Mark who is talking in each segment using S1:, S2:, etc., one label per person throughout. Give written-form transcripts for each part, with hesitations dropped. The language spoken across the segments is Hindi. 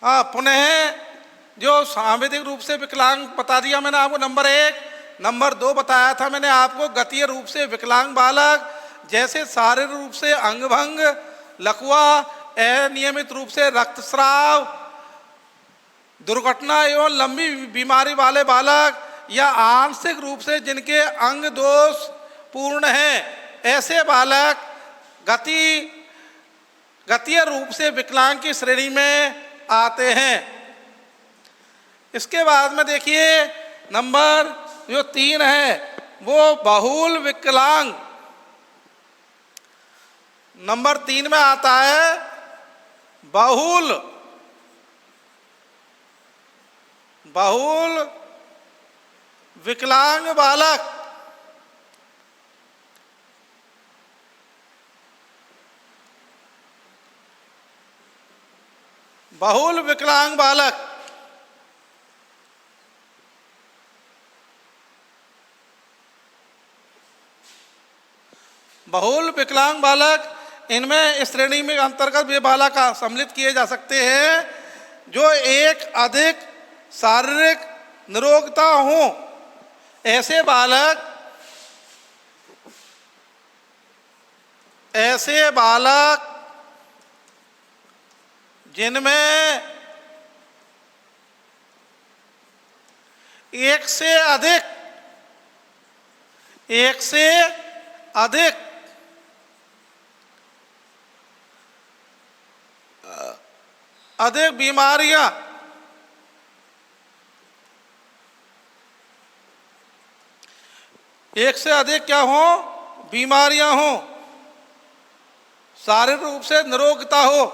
S1: हाँ, पुनः जो सांवेदिक रूप से विकलांग बता दिया मैंने आपको नंबर 1। नंबर 2 बताया था मैंने आपको गतीय रूप से विकलांग बालक, जैसे शारीरिक रूप से अंगभंग, लकवा, अनियमित रूप से रक्तस्राव, दुर्घटना एवं लंबी बीमारी वाले बालक, या आंशिक रूप से जिनके अंग दोष पूर्ण हैं, ऐसे बालक गतीय रूप से विकलांग की श्रेणी में आते हैं। इसके बाद में देखिए नंबर जो 3 है वो बहुल विकलांग। नंबर 3 में आता है बहुल विकलांग बालक। बहुल विकलांग बालक बहुल विकलांग बालक, इनमें इस श्रेणी में अंतर्गत वे बालक सम्मिलित किए जा सकते हैं जो एक अधिक शारीरिक निरोगता हो। ऐसे बालक जिनमें एक से अधिक बीमारियां, एक से अधिक क्या हो, बीमारियां हो, शारीरिक रूप से निरोगता हो,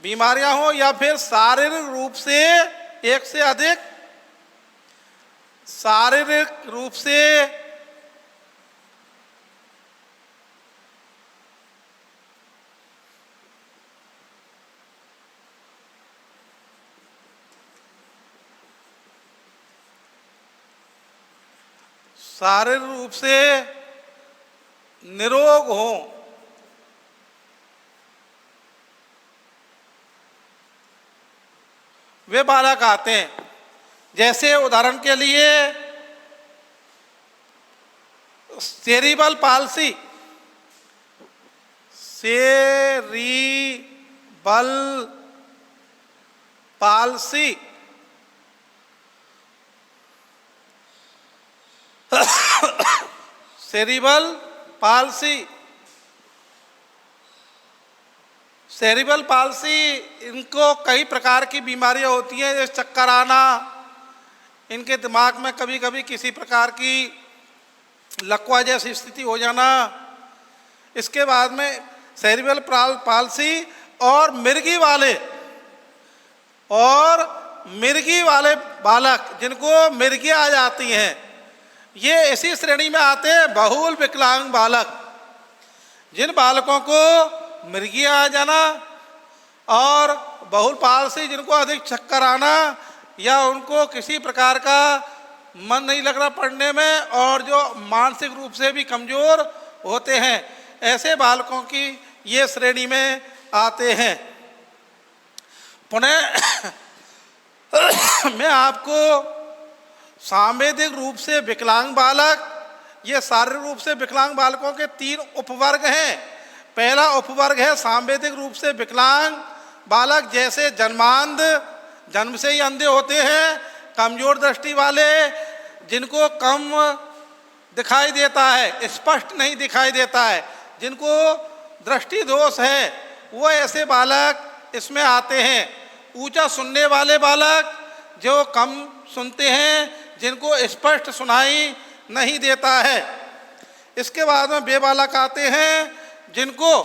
S1: बीमारियां हो, या फिर शारीरिक रूप से एक से अधिक शारीरिक रूप से निरोग हो। वे बालक आते हैं। जैसे उदाहरण के लिए सेरिबल पाल्सी, सेरिबल पाल्सी, इनको कई प्रकार की बीमारियां होती हैं, जैसे चक्कर आना, इनके दिमाग में कभी कभी किसी प्रकार की लकवा जैसी स्थिति हो जाना। इसके बाद में सेरिबल पाल्सी और मिर्गी वाले बालक, जिनको मिर्गी आ जाती हैं, ये इसी श्रेणी में आते हैं बहुल विकलांग बालक। जिन बालकों को मिर्गी आ जाना और बहुल पाल्सी, जिनको अधिक चक्कर आना, या उनको किसी प्रकार का मन नहीं लग रहा पढ़ने में, और जो मानसिक रूप से भी कमजोर होते हैं, ऐसे बालकों की ये श्रेणी में आते हैं। पुनः मैं आपको सांवेदिक रूप से विकलांग बालक, ये शारीरिक रूप से विकलांग बालकों के 3 उपवर्ग हैं। पहला उपवर्ग है सांवेदिक रूप से विकलांग बालक, जैसे जन्मांध, जन्म से ही अंधे होते हैं, कमजोर दृष्टि वाले, जिनको कम दिखाई देता है, स्पष्ट नहीं दिखाई देता है, जिनको दृष्टि दोष है, वो ऐसे बालक इसमें आते हैं। ऊंचा सुनने वाले बालक, जो कम सुनते हैं, जिनको स्पष्ट सुनाई नहीं देता है। इसके बाद में वे बालक आते हैं जिनको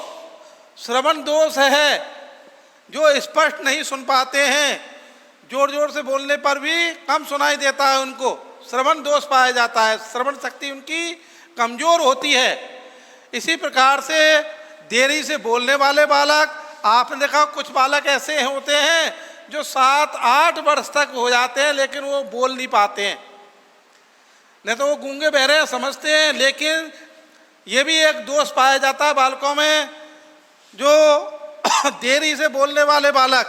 S1: श्रवण दोष है, जो स्पष्ट नहीं सुन पाते हैं, जोर जोर से बोलने पर भी कम सुनाई देता है, उनको श्रवण दोष पाया जाता है, श्रवण शक्ति उनकी कमजोर होती है। इसी प्रकार से देरी से बोलने वाले बालक, आपने देखा कुछ बालक ऐसे होते हैं जो 7-8 वर्ष तक हो जाते हैं लेकिन वो बोल नहीं पाते हैं, नहीं तो वो गूंगे बहरे समझते हैं, लेकिन ये भी एक दोष पाया जाता है बालकों में, जो देरी से बोलने वाले बालक,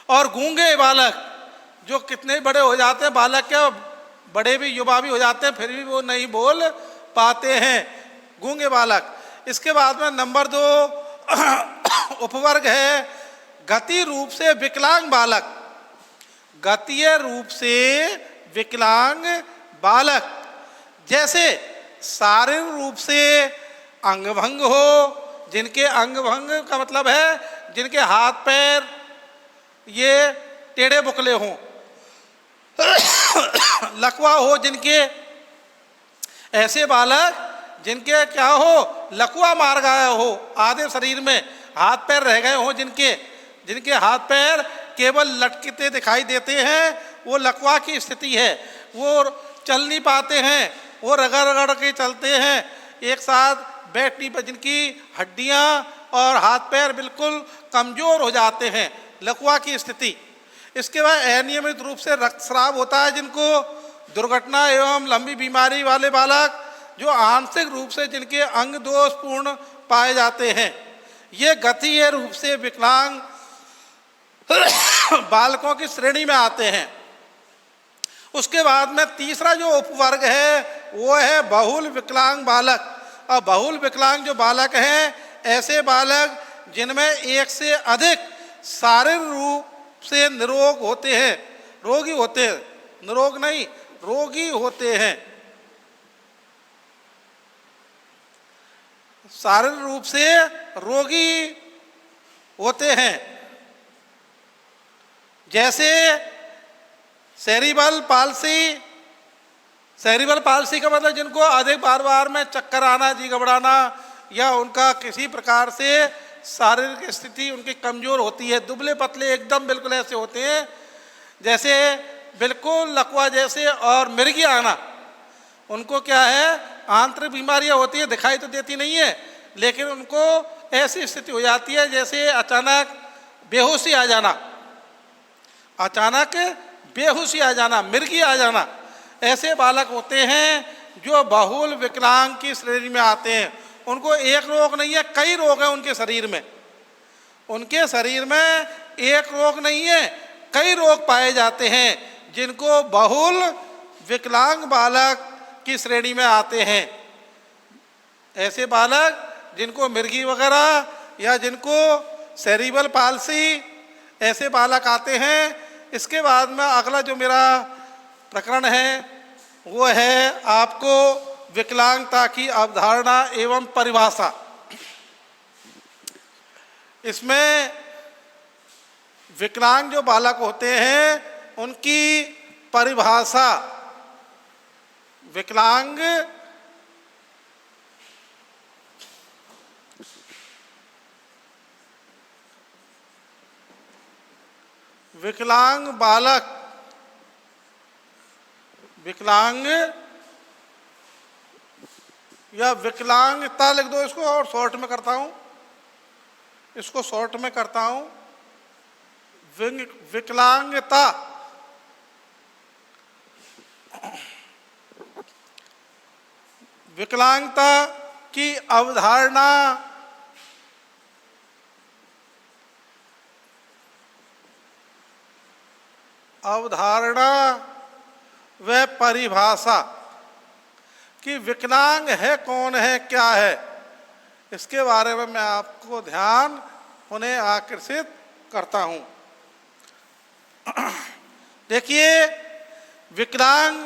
S1: और गूंगे बालक जो कितने बड़े हो जाते हैं, बालक क्या बड़े भी युवा भी हो जाते हैं, फिर भी वो नहीं बोल पाते हैं, गूंगे बालक। इसके बाद में नंबर 2 उपवर्ग है गति रूप से विकलांग बालक। गतीय रूप से विकलांग बालक जैसे शारीरिक रूप से अंगभंग हो, जिनके अंगभंग का मतलब है जिनके हाथ पैर ये टेढ़े बुकले हों, लकवा हो जिनके, ऐसे बालक जिनके क्या हो, लकवा मार गया हो, आधे शरीर में हाथ पैर रह गए हो, जिनके हाथ पैर केवल लटकते दिखाई देते हैं, वो लकवा की स्थिति है। वो चल नहीं पाते हैं, वो रगड़ रगड़ के चलते हैं, एक साथ बैठ नहीं, जिनकी हड्डियां और हाथ पैर बिल्कुल कमजोर हो जाते हैं, लकवा की स्थिति। इसके बाद अनियमित रूप से रक्तस्राव होता है जिनको, दुर्घटना एवं लंबी बीमारी वाले बालक, जो आंशिक रूप से जिनके अंग दोषपूर्ण पाए जाते हैं, ये गतीय रूप से विकलांग बालकों की श्रेणी में आते हैं। उसके बाद में तीसरा जो उपवर्ग है वो है बहुल विकलांग बालक। और बहुल विकलांग जो बालक हैं, ऐसे बालक जिनमें एक से अधिक शारीरिक रूप से निरोग होते हैं, रोगी होते हैं, निरोग नहीं रोगी होते हैं, शारीरिक रूप से रोगी होते हैं, जैसे सेरिब्रल पाल्सी। सेरिब्रल पाल्सी का मतलब जिनको अधिक बार बार में चक्कर आना, जी घबराना, या उनका किसी प्रकार से शारीरिक स्थिति उनकी कमजोर होती है, दुबले पतले एकदम बिल्कुल ऐसे होते हैं जैसे बिल्कुल लकवा जैसे, और मिर्गी आना, उनको क्या है आंतरिक बीमारियां होती है, दिखाई तो देती नहीं है, लेकिन उनको ऐसी स्थिति हो जाती है जैसे अचानक बेहोशी आ जाना, अचानक बेहोशी आ जाना, मिर्गी आ जाना। ऐसे बालक होते हैं जो बहुल विकलांग की श्रेणी में आते हैं। उनको एक रोग नहीं है, कई रोग हैं उनके शरीर में, उनके शरीर में एक रोग नहीं है, कई रोग पाए जाते हैं, जिनको बहुल विकलांग बालक की श्रेणी में आते हैं। ऐसे बालक जिनको मिर्गी वगैरह या जिनको सेरिब्रल पाल्सी, ऐसे बालक आते हैं। इसके बाद में अगला जो मेरा प्रकरण है वो है आपको विकलांगता की अवधारणा एवं परिभाषा। इसमें विकलांग जो बालक होते हैं उनकी परिभाषा, विकलांग विकलांग बालक, विकलांग या विकलांगता लिख दो इसको, और शॉर्ट में करता हूं, इसको शॉर्ट में करता हूं, विकलांगता। विकलांगता की अवधारणा व परिभाषा कि विकलांग है कौन है, क्या है, इसके बारे में मैं आपको ध्यान उन्हें आकर्षित करता हूं। देखिए, विकलांग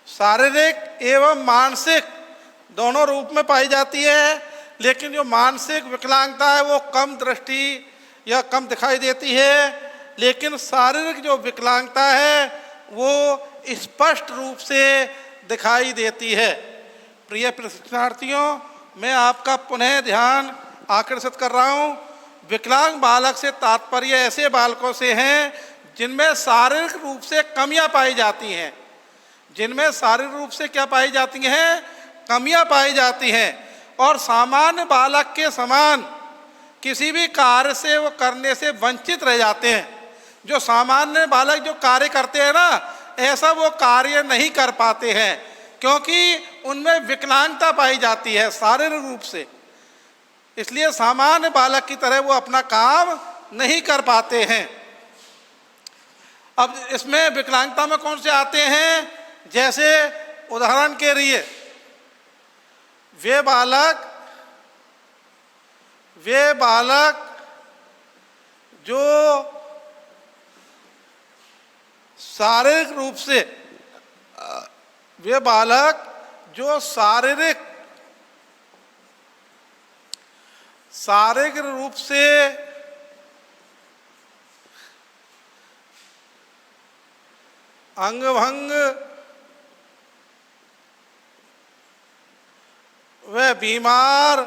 S1: शारीरिक एवं मानसिक दोनों रूप में पाई जाती है, लेकिन जो मानसिक विकलांगता है वो कम दृष्टि या कम दिखाई देती है, लेकिन शारीरिक जो विकलांगता है वो स्पष्ट रूप से दिखाई देती है। प्रिय प्रशिक्षणार्थियों, मैं आपका पुनः ध्यान आकर्षित कर रहा हूँ। विकलांग बालक से तात्पर्य ऐसे बालकों से हैं जिनमें शारीरिक रूप से कमियां पाई जाती हैं, जिनमें शारीरिक रूप से क्या पाई जाती हैं, कमियां पाई जाती हैं, और सामान्य बालक के समान किसी भी कार्य से वो करने से वंचित रह जाते हैं। जो सामान्य बालक जो कार्य करते हैं ना, ऐसा वो कार्य नहीं कर पाते हैं, क्योंकि उनमें विकलांगता पाई जाती है शारीरिक रूप से, इसलिए सामान्य बालक की तरह वो अपना काम नहीं कर पाते हैं। अब इसमें विकलांगता में कौन से आते हैं, जैसे उदाहरण के लिए वे बालक जो शारीरिक रूप से शारीरिक रूप से अंगभंग व बीमार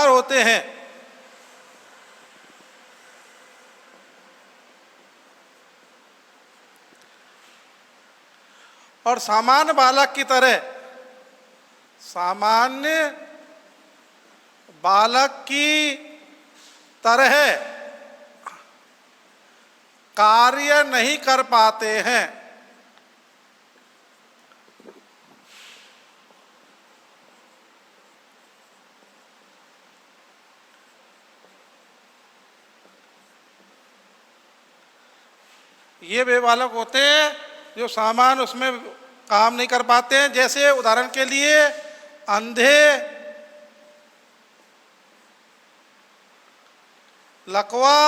S1: होते हैं, और सामान्य बालक की तरह कार्य नहीं कर पाते हैं। ये वे बालक होते हैं जो सामान्य उसमें काम नहीं कर पाते हैं, जैसे उदाहरण के लिए अंधे, लकवा,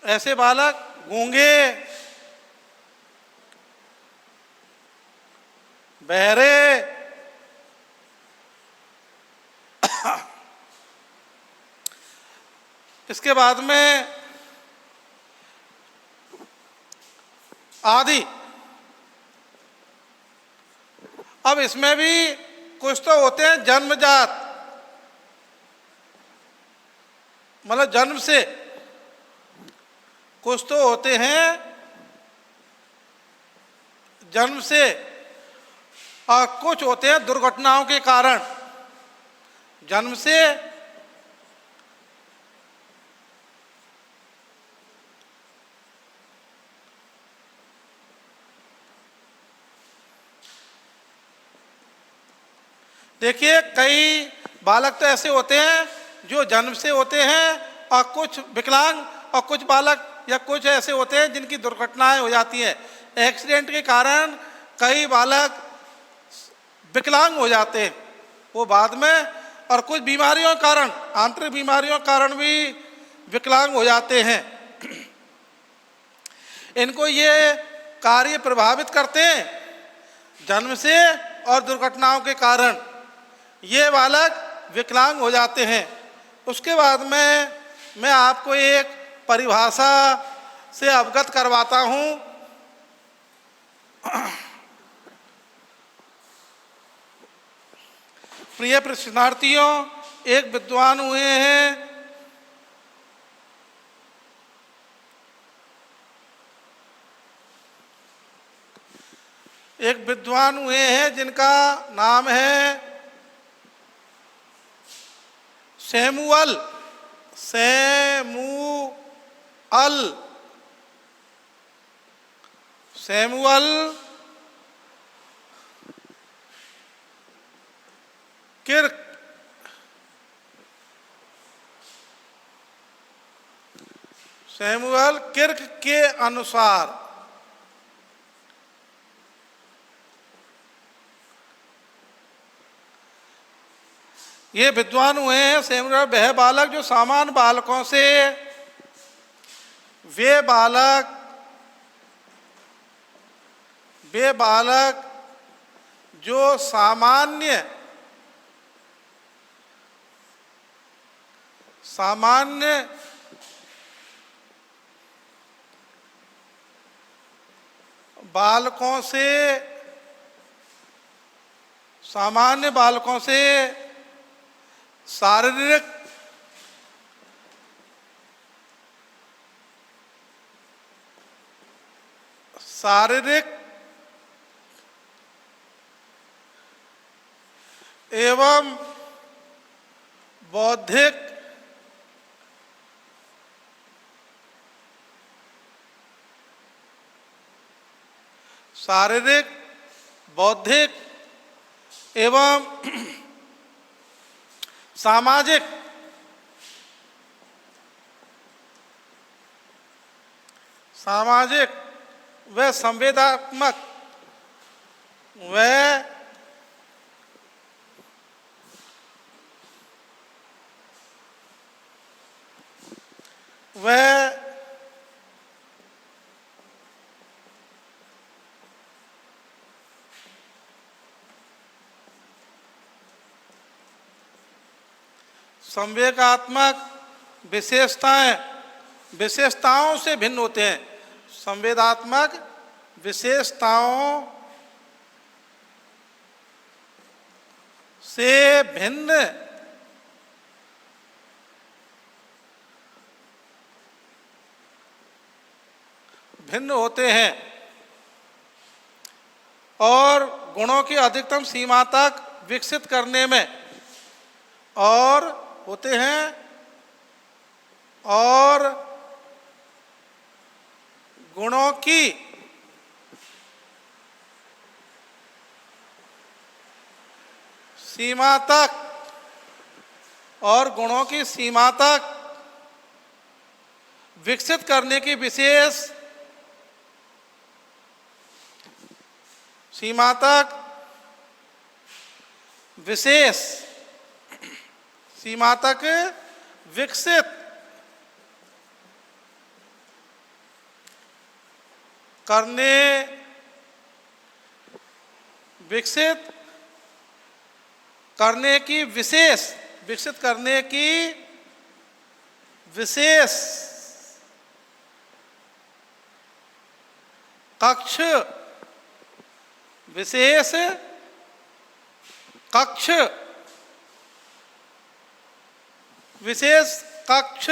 S1: ऐसे बालक, गूंगे, बहरे, इसके बाद में आदि। अब इसमें भी कुछ तो होते हैं जन्मजात, मतलब जन्म से, कुछ तो होते हैं जन्म से, और कुछ होते हैं दुर्घटनाओं के कारण। जन्म से देखिए, कई बालक तो ऐसे होते हैं जो जन्म से होते हैं, और कुछ विकलांग, और कुछ बालक या कुछ ऐसे होते हैं जिनकी दुर्घटनाएं हो जाती हैं। एक्सीडेंट के कारण कई बालक विकलांग हो जाते हैं वो बाद में, और कुछ बीमारियों के कारण, आंतरिक बीमारियों के कारण भी विकलांग हो जाते हैं। इनको ये कार्य प्रभावित करते हैं जन्म से और दुर्घटनाओं के कारण, ये बालक विकलांग हो जाते हैं। उसके बाद में मैं आपको एक परिभाषा से अवगत करवाता हूँ। प्रिय प्रशिक्षणार्थियों, एक विद्वान हुए हैं जिनका नाम है सैमुअल किर्क। सैमुअल किर्क के अनुसार ये विद्वान हुए हैं सैमुअल, वह बालक जो सामान्य बालकों से, वे बालक जो सामान्य बालकों से शारीरिक एवं बौद्धिक सामाजिक, सामाजिक व संवेदनात्मक व संवेगात्मक विशेषताओं से भिन्न होते हैं। संवेदात्मक विशेषताओं से भिन्न होते हैं और गुणों की अधिकतम सीमा तक विकसित करने में और होते हैं और गुणों की सीमा तक विकसित करने की विशेष सीमा तक विकसित करने की विशेष कक्ष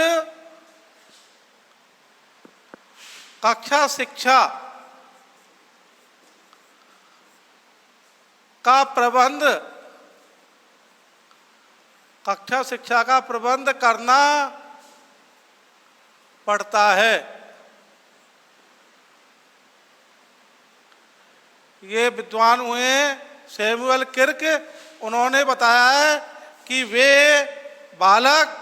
S1: कक्षा शिक्षा का प्रबंध करना पड़ता है। ये विद्वान हुए सैमुअल किर्क। उन्होंने बताया है कि वे बालक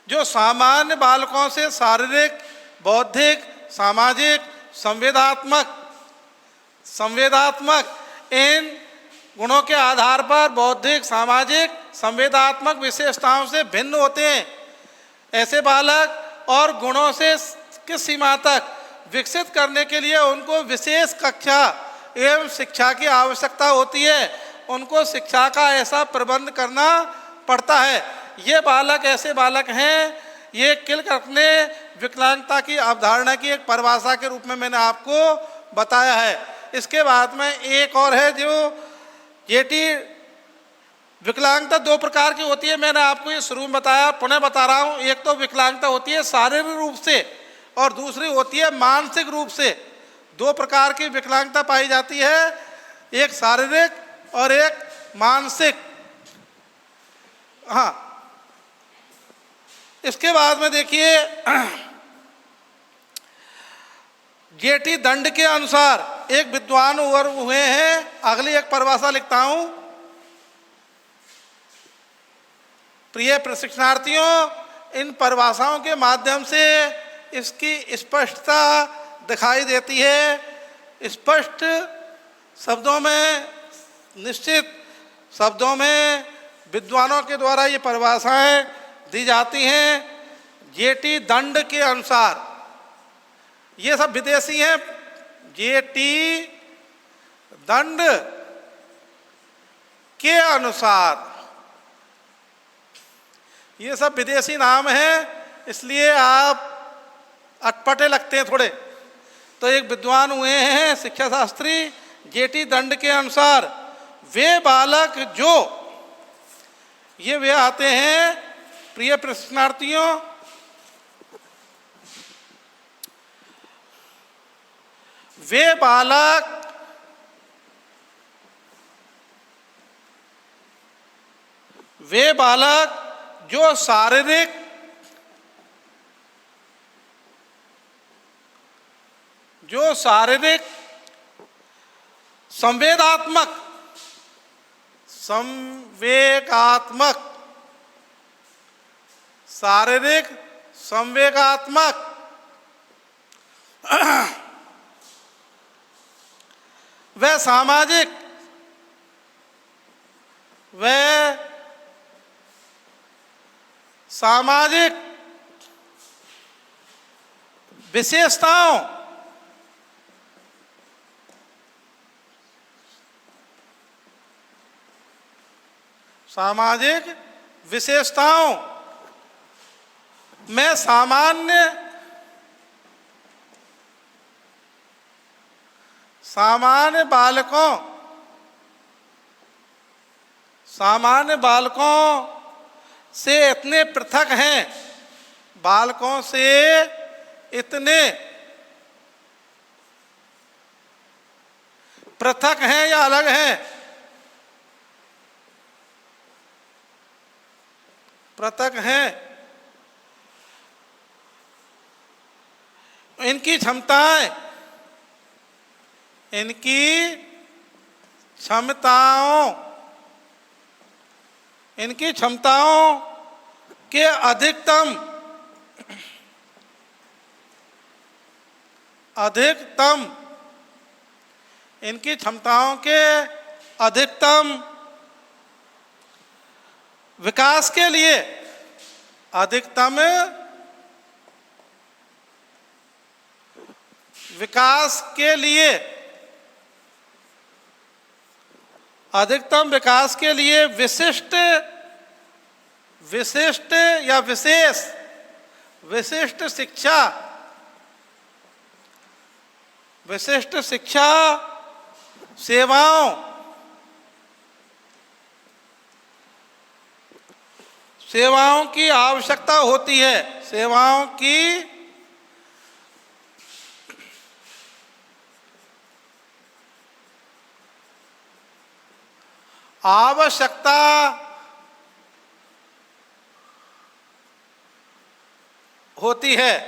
S1: जो सामान्य बालकों से शारीरिक, बौद्धिक, सामाजिक, संवेदात्मक इन गुणों के आधार पर बौद्धिक, सामाजिक, संवेदात्मक विशेषताओं से भिन्न होते हैं। ऐसे बालक और गुणों से किस सीमा तक विकसित करने के लिए उनको विशेष कक्षा एवं शिक्षा की आवश्यकता होती है। उनको शिक्षा का ऐसा प्रबंध करना पड़ता है। ये बालक ऐसे बालक हैं। ये किर्क ने विकलांगता की अवधारणा की एक परिभाषा के रूप में मैंने आपको बताया है। इसके बाद में एक और है जो जेटी विकलांगता दो प्रकार की होती है। मैंने आपको ये शुरू में बताया, पुनः बता रहा हूँ। एक तो विकलांगता होती है शारीरिक रूप से और दूसरी होती है मानसिक रूप से। दो प्रकार की विकलांगता पाई जाती है, एक शारीरिक और एक मानसिक। हाँ, इसके बाद में देखिए जेटी दंड के अनुसार एक विद्वान हुए हैं। अगली एक परिभाषा लिखता हूं। प्रिय प्रशिक्षणार्थियों, इन परिभाषाओं के माध्यम से इसकी स्पष्टता दिखाई देती है। स्पष्ट शब्दों में, निश्चित शब्दों में विद्वानों के द्वारा ये परिभाषाएं दी जाती हैं जेटी दंड के अनुसार। ये सब विदेशी हैं। जेटी दंड के अनुसार, ये सब विदेशी नाम हैं, इसलिए आप अटपटे लगते हैं थोड़े। तो एक विद्वान हुए हैं शिक्षा शास्त्री, जेटी दंड के अनुसार वे बालक जो, ये वे आते हैं प्रिय प्रशिक्षणार्थियों, वे बालक जो शारीरिक, संवेगात्मक, शारीरिक संवेगात्मक, व सामाजिक, विशेषताओं, सामाजिक विशेषताओं में सामान्य बालकों से इतने पृथक हैं, बालकों से इतने पृथक हैं या अलग हैं? पृथक हैं। इनकी क्षमताएं, इनकी क्षमताओं के अधिकतम इनकी क्षमताओं के अधिकतम विकास के लिए, अधिकतम विकास के लिए विशिष्ट या विशिष्ट शिक्षा सेवाओं की आवश्यकता होती है। सेवाओं की आवश्यकता होती है।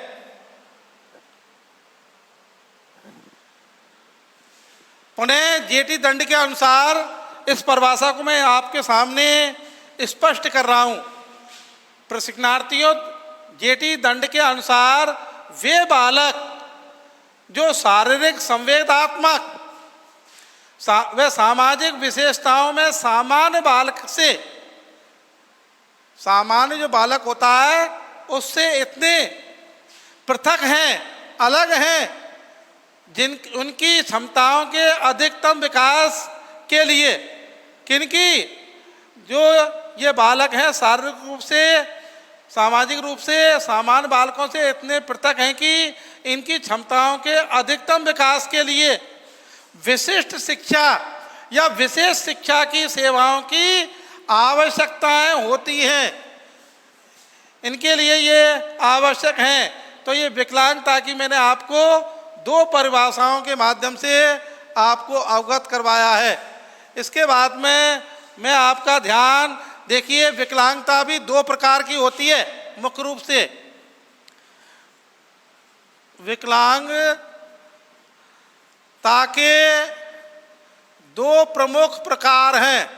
S1: पुनः जेटी दंड के अनुसार इस परिभाषा को मैं आपके सामने स्पष्ट कर रहा हूं। प्रशिक्षणार्थियों, जेटी दंड के अनुसार वे बालक जो शारीरिक संवेदनात्मक व सामाजिक विशेषताओं में सामान्य जो बालक होता है उससे इतने पृथक हैं, अलग हैं, उनकी क्षमताओं के अधिकतम विकास के लिए किनकी, जो ये बालक हैं शारीरिक रूप से, सामाजिक रूप से सामान्य बालकों से इतने पृथक हैं कि इनकी क्षमताओं के अधिकतम विकास के लिए विशिष्ट शिक्षा या विशेष शिक्षा की सेवाओं की आवश्यकताएं होती हैं। इनके लिए ये आवश्यक हैं। तो ये विकलांगता की मैंने आपको दो परिभाषाओं के माध्यम से आपको अवगत करवाया है। इसके बाद में मैं आपका ध्यान देखिए, विकलांगता भी दो प्रकार की होती है मुख्य रूप से। विकलांगता के दो प्रमुख प्रकार हैं।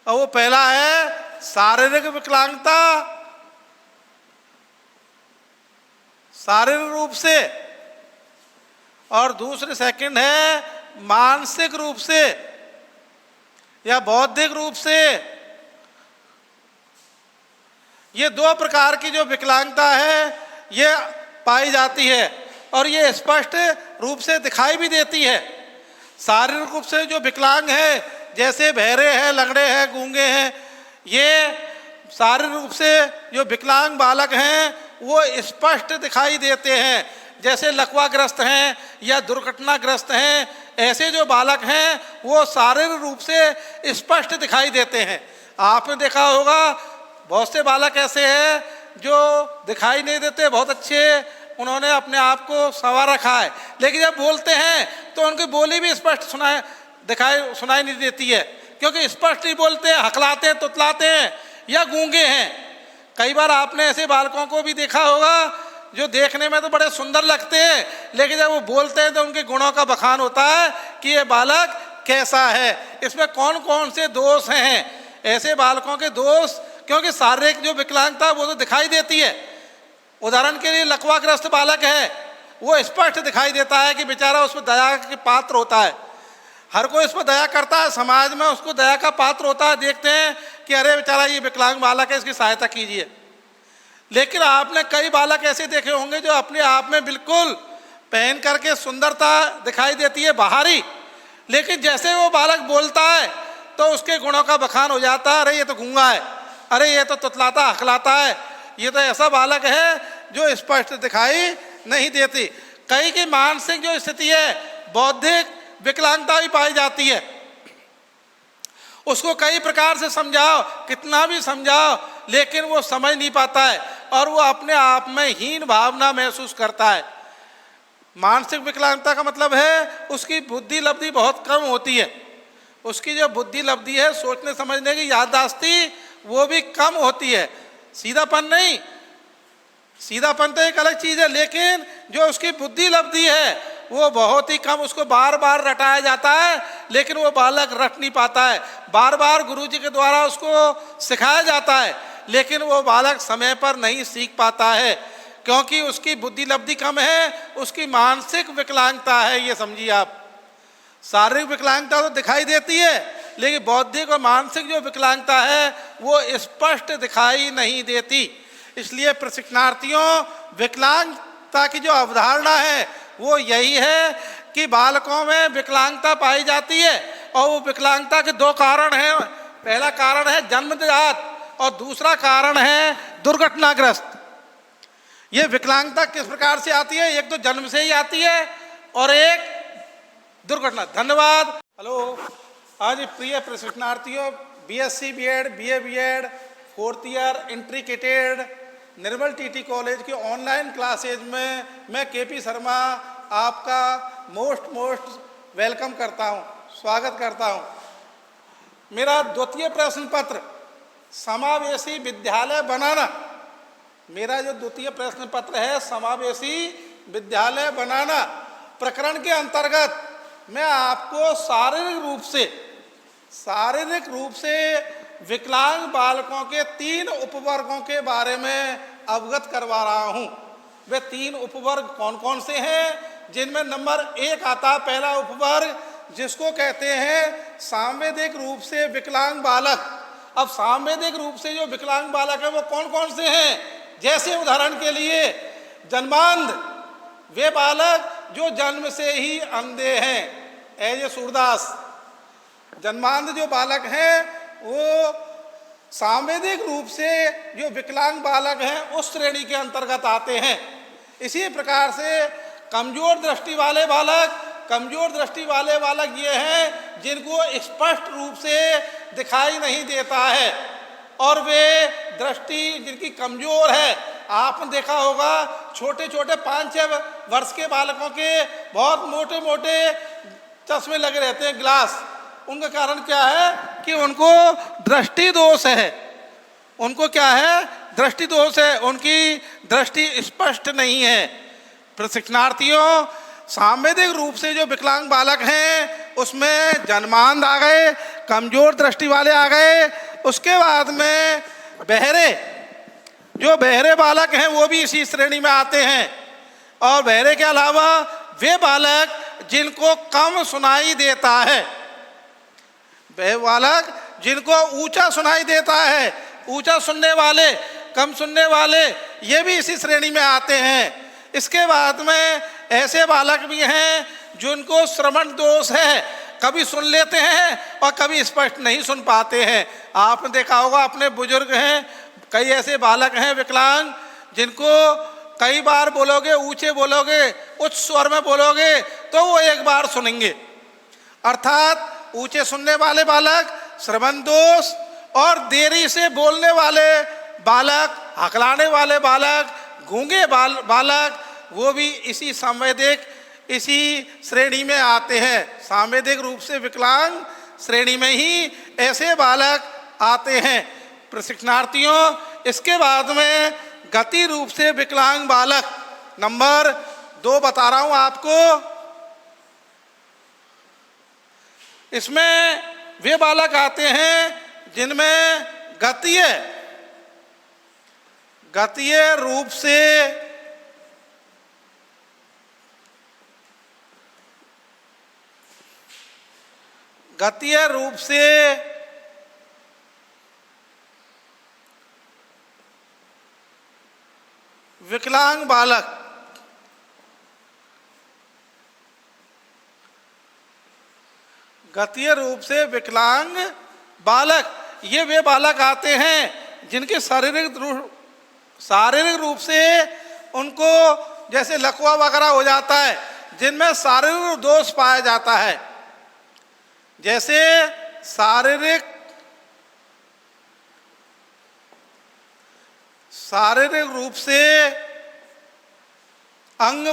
S1: और वो पहला है शारीरिक विकलांगता, शारीरिक रूप से, और दूसरे सेकंड है मानसिक रूप से या बौद्धिक रूप से। ये दो प्रकार की जो विकलांगता है ये पाई जाती है और ये स्पष्ट रूप से दिखाई भी देती है। शारीरिक रूप से जो विकलांग है, जैसे बहरे हैं, लंगड़े हैं, गूंगे हैं, ये शारीरिक रूप से जो विकलांग बालक हैं वो स्पष्ट दिखाई देते हैं। जैसे लकवाग्रस्त हैं या दुर्घटनाग्रस्त हैं, ऐसे जो बालक हैं वो शारीरिक रूप से स्पष्ट दिखाई देते हैं। आपने देखा होगा बहुत से बालक ऐसे हैं जो दिखाई नहीं देते, बहुत अच्छे उन्होंने अपने आप को संवार रखा है, लेकिन जब बोलते हैं तो उनकी बोली भी स्पष्ट सुनाई नहीं देती है, क्योंकि स्पष्ट नहीं बोलते, हकलाते हैं, तुतलाते हैं या गूंगे हैं। कई बार आपने ऐसे बालकों को भी देखा होगा जो देखने में तो बड़े सुंदर लगते हैं, लेकिन जब वो बोलते हैं तो उनके गुणों का बखान होता है कि ये बालक कैसा है, इसमें कौन कौन से दोष हैं। ऐसे बालकों के दोष, क्योंकि शारीरिक जो विकलांगता वो तो दिखाई देती है। उदाहरण के लिए लकवाग्रस्त बालक है, वो स्पष्ट दिखाई देता है कि बेचारा उस पर दया के पात्र होता है, हर कोई उस पर दया करता है, समाज में उसको दया का पात्र होता है। देखते हैं कि अरे बेचारा ये विकलांग बालक है, इसकी सहायता कीजिए। लेकिन आपने कई बालक ऐसे देखे होंगे जो अपने आप में बिल्कुल पहन करके सुंदरता दिखाई देती है बाहरी, लेकिन जैसे वो बालक बोलता है तो उसके गुणों का बखान हो जाता है। अरे ये तो गूंगा है, अरे ये तो तुतलाता हकलाता है, ये तो ऐसा बालक है जो स्पष्ट दिखाई नहीं देती। कई की मानसिक जो स्थिति है, बौद्धिक विकलांगता भी पाई जाती है। उसको कई प्रकार से समझाओ, कितना भी समझाओ, लेकिन वो समझ नहीं पाता है और वो अपने आप में हीन भावना महसूस करता है। मानसिक विकलांगता का मतलब है उसकी बुद्धि लब्धि बहुत कम होती है। उसकी जो बुद्धि लब्धि है, सोचने समझने की याददाश्ती, वो भी कम होती है। सीधापन नहीं, सीधापन तो एक अलग चीज़ है, लेकिन जो उसकी बुद्धि लब्धि है वो बहुत ही कम, उसको बार बार रटाया जाता है, लेकिन वो बालक रट नहीं पाता है। बार बार गुरुजी के द्वारा उसको सिखाया जाता है, लेकिन वो बालक समय पर नहीं सीख पाता है, क्योंकि उसकी बुद्धि लब्धि कम है, उसकी मानसिक विकलांगता है। ये समझिए आप, शारीरिक विकलांगता तो दिखाई देती है, लेकिन बौद्धिक और मानसिक जो विकलांगता है वो स्पष्ट दिखाई नहीं देती। इसलिए प्रशिक्षणार्थियों, विकलांगता की जो अवधारणा है वो यही है कि बालकों में विकलांगता पाई जाती है, और वो विकलांगता के दो कारण हैं। पहला कारण है जन्मजात और दूसरा कारण है दुर्घटनाग्रस्त। ये विकलांगता किस प्रकार से आती है? एक तो जन्म से ही आती है और एक दुर्घटना। धन्यवाद। हेलो, आज प्रिय प्रशिक्षणार्थियों, BSc BEd, BA BEd, 4th year integrated Nirmal TT college के ऑनलाइन क्लासेज में मैं केपी शर्मा आपका मोस्ट वेलकम करता हूं, स्वागत करता हूं। मेरा द्वितीय प्रश्न पत्र समावेशी विद्यालय बनाना, मेरा जो द्वितीय प्रश्न पत्र है समावेशी विद्यालय बनाना प्रकरण के अंतर्गत मैं आपको शारीरिक रूप से विकलांग बालकों के 3 उपवर्गों के बारे में अवगत करवा रहा हूं। वे 3 उपवर्ग कौन कौन से हैं? जिनमें नंबर 1 आता है, पहला उपवर्ग, जिसको कहते हैं सांवेदिक रूप से विकलांग बालक। अब सांवेदिक रूप से जो विकलांग बालक है वो कौन कौन से हैं? जैसे उदाहरण के लिए जन्मांध, वे बालक जो जन्म से ही अंधे हैं, एज ए सूरदास। जन्मांध जो बालक हैं वो सांवेदिक रूप से जो विकलांग बालक हैं उस श्रेणी के अंतर्गत आते हैं। इसी प्रकार से कमजोर दृष्टि वाले बालक ये हैं जिनको स्पष्ट रूप से दिखाई नहीं देता है, और वे दृष्टि जिनकी कमजोर है। आपने देखा होगा छोटे छोटे 5-6 वर्ष के बालकों के बहुत मोटे मोटे चश्मे लगे रहते हैं, ग्लास। उनका कारण क्या है कि उनको दृष्टि दोष है। उनको क्या है? दृष्टि दोष है, उनकी दृष्टि स्पष्ट नहीं है। प्रशिक्षणार्थियों, सांवेदिक रूप से जो विकलांग बालक हैं उसमें जन्मांध आ गए, कमजोर दृष्टि वाले आ गए, उसके बाद में बहरे बालक हैं वो भी इसी श्रेणी में आते हैं। और बहरे के अलावा वे बालक जिनको कम सुनाई देता है, वे बालक जिनको ऊंचा सुनाई देता है, ऊंचा सुनने वाले, कम सुनने वाले, ये भी इसी श्रेणी में आते हैं। इसके बाद में ऐसे बालक भी हैं जिनको श्रवण दोष है, कभी सुन लेते हैं और कभी स्पष्ट नहीं सुन पाते हैं। आपने देखा होगा अपने बुजुर्ग हैं, कई ऐसे बालक हैं विकलांग जिनको कई बार बोलोगे, ऊंचे बोलोगे, उच्च स्वर में बोलोगे तो वो एक बार सुनेंगे। अर्थात ऊंचे सुनने वाले बालक, श्रवण दोष, और देरी से बोलने वाले बालक, हकलाने वाले बालक, गूंगे बालक, वो भी इसी संवेदिक, इसी श्रेणी में आते हैं। सांवेदिक रूप से विकलांग श्रेणी में ही ऐसे बालक आते हैं। प्रशिक्षणार्थियों, इसके बाद में गति रूप से विकलांग बालक। नंबर 2 बता रहा हूं आपको, इसमें वे बालक आते हैं जिनमें गतीय रूप से विकलांग बालक। गतीय रूप से विकलांग बालक, ये वे बालक आते हैं जिनके शारीरिक रूप से उनको जैसे लकवा वगैरह हो जाता है, जिनमें शारीरिक दोष पाया जाता है, जैसे शारीरिक रूप से अंग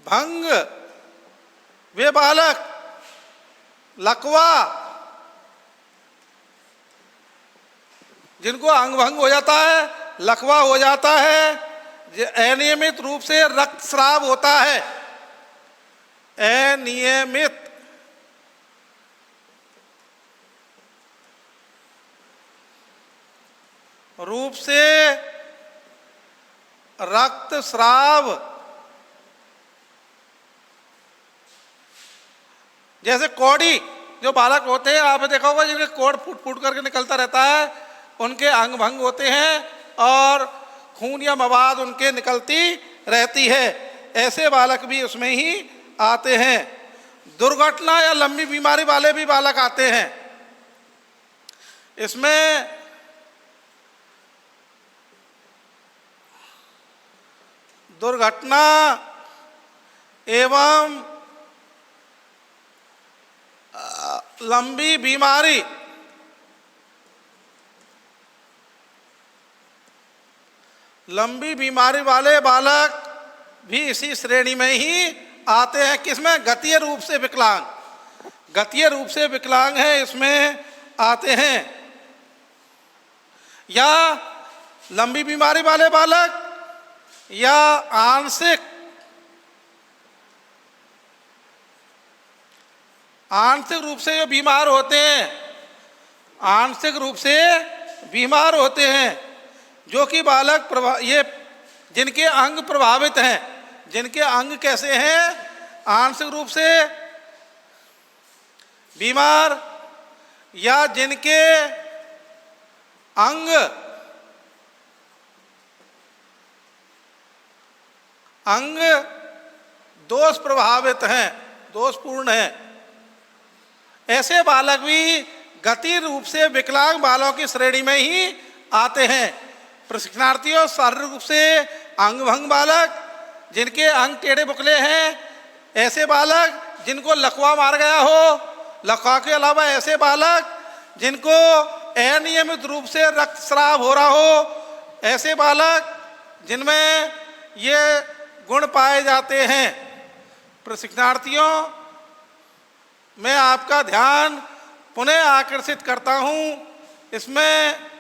S1: भंग, वे बालक लकवा, जिनको अंग भंग हो जाता है, लकवा हो जाता है, अनियमित रूप से रक्तस्राव होता है, अनियमित रूप से रक्तस्राव, जैसे कोड़ी जो बालक होते हैं, आपने देखा होगा जिनके कोड़ फूट फूट करके निकलता रहता है, उनके अंग भंग होते हैं और खून या मवाद उनके निकलती रहती है, ऐसे बालक भी उसमें ही आते हैं। दुर्घटना या लंबी बीमारी वाले भी बालक आते हैं। इसमें दुर्घटना एवं लंबी बीमारी वाले बालक भी इसी श्रेणी में ही आते हैं। किसमें? गतीय रूप से विकलांग है, इसमें आते हैं। या लंबी बीमारी वाले बालक या आंशिक रूप से जो बीमार होते हैं, आंशिक रूप से बीमार होते हैं, जो कि बालक ये जिनके अंग प्रभावित हैं, जिनके अंग कैसे हैं? आंशिक रूप से बीमार, या जिनके अंग दोष प्रभावित हैं, दोषपूर्ण हैं, ऐसे बालक भी गति रूप से विकलांग बालकों की श्रेणी में ही आते हैं। प्रशिक्षणार्थियों, शारीरिक रूप से अंग भंग बालक, जिनके अंग टेढ़े बुकले हैं, ऐसे बालक जिनको लकवा मार गया हो, लकवा के अलावा ऐसे बालक जिनको अनियमित रूप से रक्तस्राव हो रहा हो, ऐसे बालक जिनमें ये गुण पाए जाते हैं। प्रशिक्षणार्थियों, मैं आपका ध्यान पुनः आकर्षित करता हूँ, इसमें